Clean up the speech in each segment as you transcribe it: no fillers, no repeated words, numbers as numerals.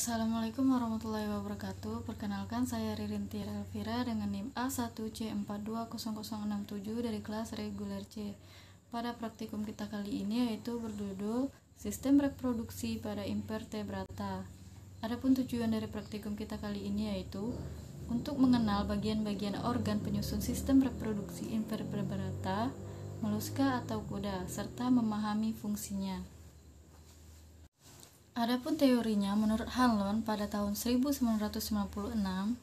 Assalamualaikum warahmatullahi wabarakatuh. Perkenalkan, saya Ririn Tira Elvira dengan NIM A1C420067 dari kelas reguler C. Pada praktikum kita kali ini yaitu berjudul Sistem Reproduksi pada Invertebrata. Adapun tujuan dari praktikum kita kali ini yaitu untuk mengenal bagian-bagian organ penyusun sistem reproduksi invertebrata, moluska atau kuda, serta memahami fungsinya. Adapun teorinya, menurut Hanlon pada tahun 1996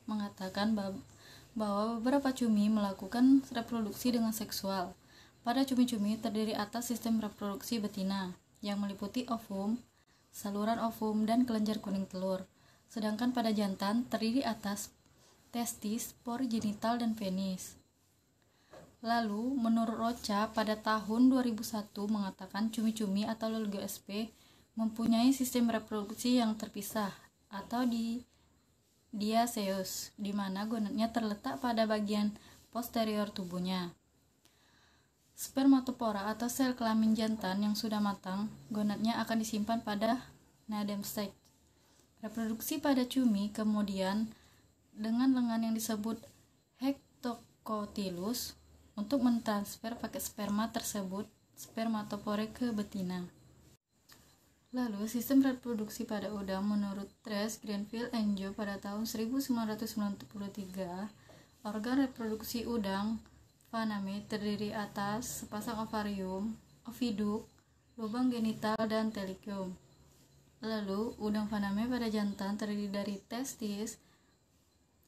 mengatakan bahwa beberapa cumi melakukan reproduksi dengan seksual. Pada cumi-cumi terdiri atas sistem reproduksi betina yang meliputi ovum, saluran ovum, dan kelenjar kuning telur. Sedangkan pada jantan terdiri atas testis, pori genital, dan penis. Lalu, menurut Rocha pada tahun 2001 mengatakan cumi-cumi atau Oligospe mempunyai sistem reproduksi yang terpisah atau diaseus, di mana gonadnya terletak pada bagian posterior tubuhnya. Spermatopora atau sel kelamin jantan yang sudah matang, gonadnya akan disimpan pada nadem stage. Reproduksi pada cumi kemudian dengan lengan yang disebut hectocotylus untuk mentransfer paket sperma tersebut spermatopore ke betina. Lalu, sistem reproduksi pada udang menurut Trace, Grenville, and Joe pada tahun 1993, organ reproduksi udang Vaname terdiri atas sepasang ovarium, oviduk, lubang genital, dan telikum. Lalu, udang Vaname pada jantan terdiri dari testis,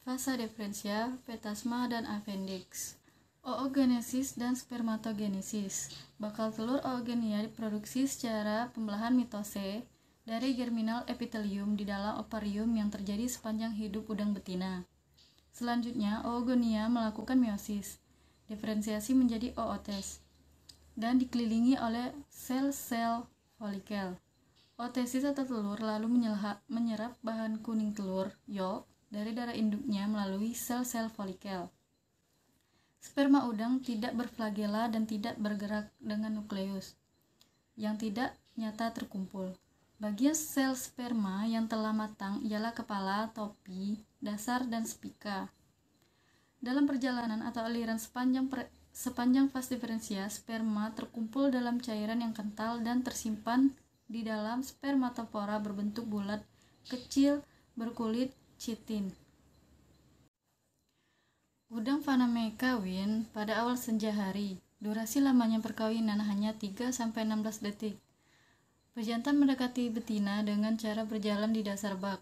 vasa deferentia, petasma, dan appendix. Oogenesis dan spermatogenesis. Bakal telur oogenia diproduksi secara pembelahan mitose dari germinal epitelium di dalam ovarium yang terjadi sepanjang hidup udang betina. Selanjutnya, oogonia melakukan meiosis, diferensiasi menjadi ootes, dan dikelilingi oleh sel-sel folikel. Ootesis atau telur lalu menyerap bahan kuning telur, yolk, dari darah induknya melalui sel-sel folikel. Sperma udang tidak berflagela dan tidak bergerak dengan nukleus yang tidak nyata terkumpul. Bagian sel sperma yang telah matang ialah kepala, topi, dasar, dan spika. Dalam perjalanan atau aliran sepanjang fase diferensia, sperma terkumpul dalam cairan yang kental dan tersimpan di dalam spermatopora berbentuk bulat, kecil, berkulit chitin. Udang Vaname kawin pada awal senja hari. Durasi lamanya perkawinan hanya 3-16 detik. Pejantan mendekati betina dengan cara berjalan di dasar bak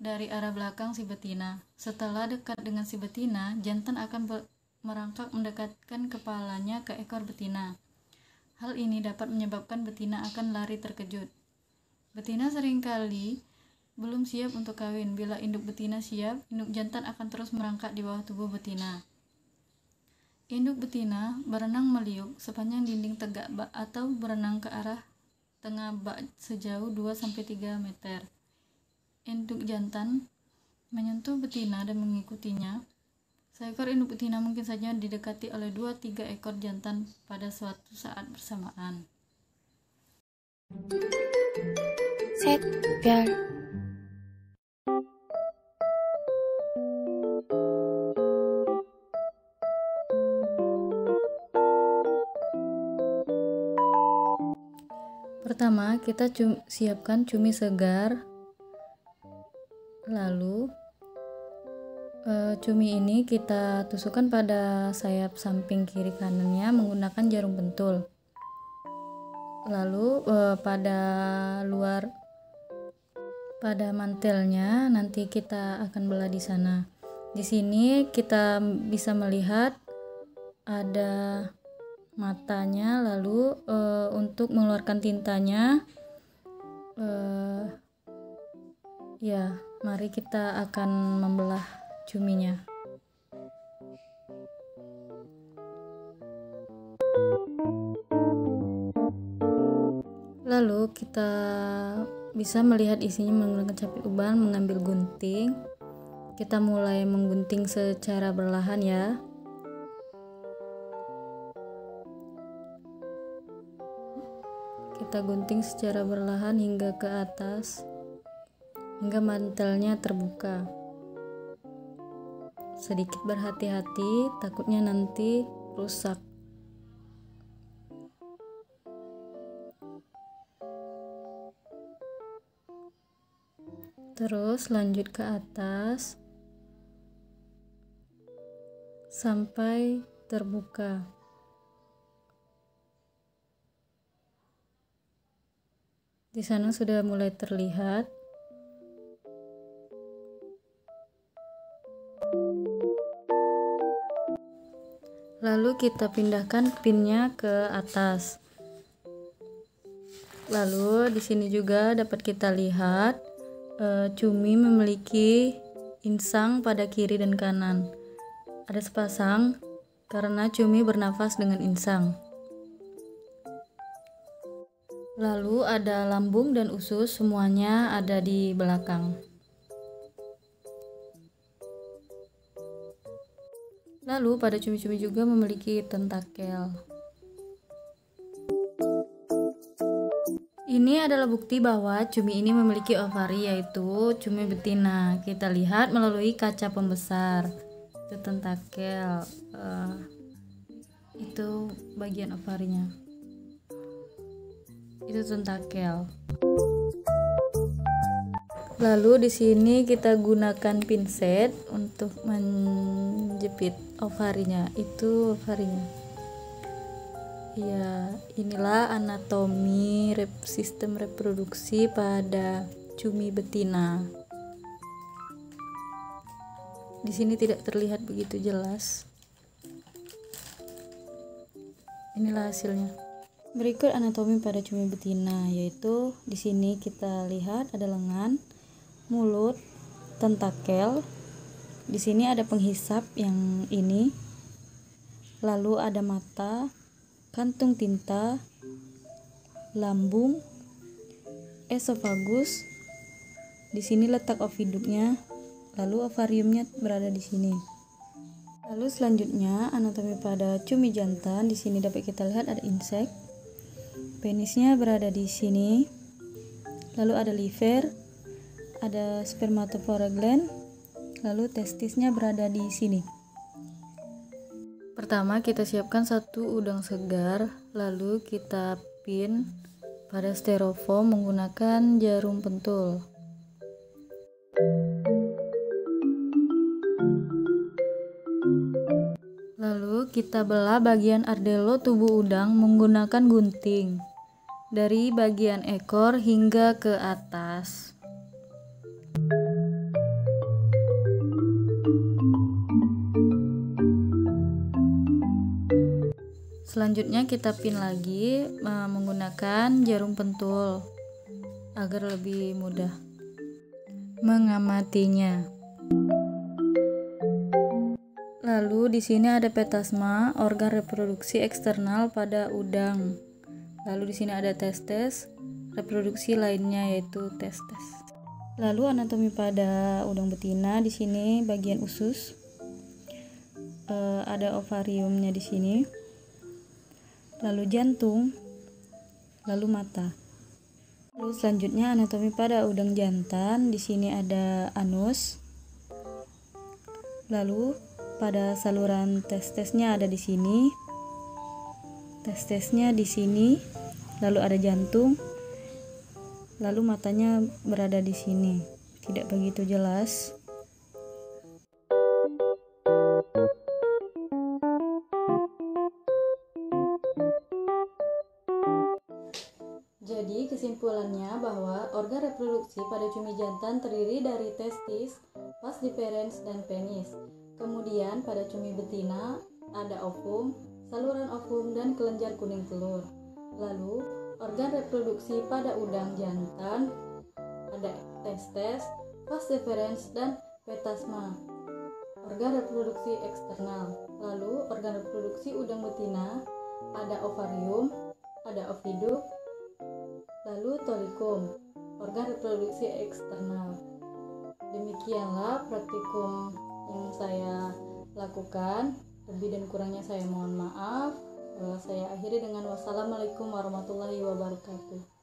dari arah belakang si betina. Setelah dekat dengan si betina, jantan akan merangkak mendekatkan kepalanya ke ekor betina. Hal ini dapat menyebabkan betina akan lari terkejut. Betina seringkali belum siap untuk kawin. Bila induk betina siap, induk jantan akan terus merangkak di bawah tubuh betina. Induk betina berenang meliuk sepanjang dinding tegak bak atau berenang ke arah tengah bak sejauh 2-3 meter. Induk jantan menyentuh betina dan mengikutinya. Seekor induk betina mungkin saja didekati oleh 2-3 ekor jantan pada suatu saat bersamaan. 샛별 Pertama, kita siapkan cumi segar. Lalu, cumi ini kita tusukkan pada sayap samping kiri kanannya menggunakan jarum pentul. Lalu, pada mantelnya nanti kita akan belah di sana. Di sini kita bisa melihat ada matanya. Lalu untuk mengeluarkan tintanya, mari kita akan membelah cuminya. Lalu kita bisa melihat isinya menggunakan capit uban, mengambil gunting. Kita mulai menggunting secara perlahan ya. Kita gunting secara perlahan hingga ke atas. hingga mantelnya terbuka. Sedikit berhati-hati, takutnya nanti rusak. Terus lanjut ke atas sampai terbuka. Di sana sudah mulai terlihat. Lalu kita pindahkan pinnya ke atas. Lalu di sini juga dapat kita lihat cumi memiliki insang pada kiri dan kanan. Ada sepasang karena cumi bernafas dengan insang. Lalu ada lambung dan usus, semuanya ada di belakang. Lalu pada cumi-cumi juga memiliki tentakel. Ini adalah bukti bahwa cumi ini memiliki ovari, yaitu cumi betina. Kita lihat melalui kaca pembesar. Itu tentakel, itu bagian ovarinya. Itu tentakel. Lalu di sini kita gunakan pinset untuk menjepit ovarinya. Itu ovarinya. Ya, inilah anatomi sistem reproduksi pada cumi betina. Di sini tidak terlihat begitu jelas. Inilah hasilnya. Berikut anatomi pada cumi betina, yaitu di sini kita lihat ada lengan, mulut, tentakel. Di sini ada penghisap yang ini. Lalu ada mata, kantung tinta, lambung, esofagus. Di sini letak oviduknya, lalu ovariumnya berada di sini. Lalu selanjutnya anatomi pada cumi jantan. Di sini dapat kita lihat ada insek. Penisnya berada di sini. Lalu ada liver, ada spermatophora gland, lalu testisnya berada di sini. Pertama kita siapkan satu udang segar, lalu kita pin pada styrofoam menggunakan jarum pentul. Lalu kita belah bagian ardelo tubuh udang menggunakan gunting dari bagian ekor hingga ke atas. Selanjutnya kita pin lagi menggunakan jarum pentul agar lebih mudah mengamatinya. Lalu di sini ada petasma, organ reproduksi eksternal pada udang. Lalu di sini ada testes, reproduksi lainnya yaitu testes. Lalu anatomi pada udang betina, di sini bagian usus, ada ovariumnya di sini. Lalu jantung, lalu mata. Lalu selanjutnya anatomi pada udang jantan, di sini ada anus. Lalu pada saluran testesnya ada di sini. Testesnya di sini, lalu ada jantung. Lalu matanya berada di sini. Tidak begitu jelas. Jadi kesimpulannya bahwa organ reproduksi pada cumi jantan terdiri dari testis, vas deferens, dan penis. Kemudian pada cumi betina ada ovum, saluran ovum, dan kelenjar kuning telur. Lalu organ reproduksi pada udang jantan ada testes, vas deferens, dan petasma. Organ reproduksi eksternal. Lalu organ reproduksi udang betina ada ovarium, ada oviduk, lalu tolikum, organ reproduksi eksternal. Demikianlah praktikum yang saya lakukan. Lebih dan kurangnya saya mohon maaf. Saya akhiri dengan wassalamualaikum warahmatullahi wabarakatuh.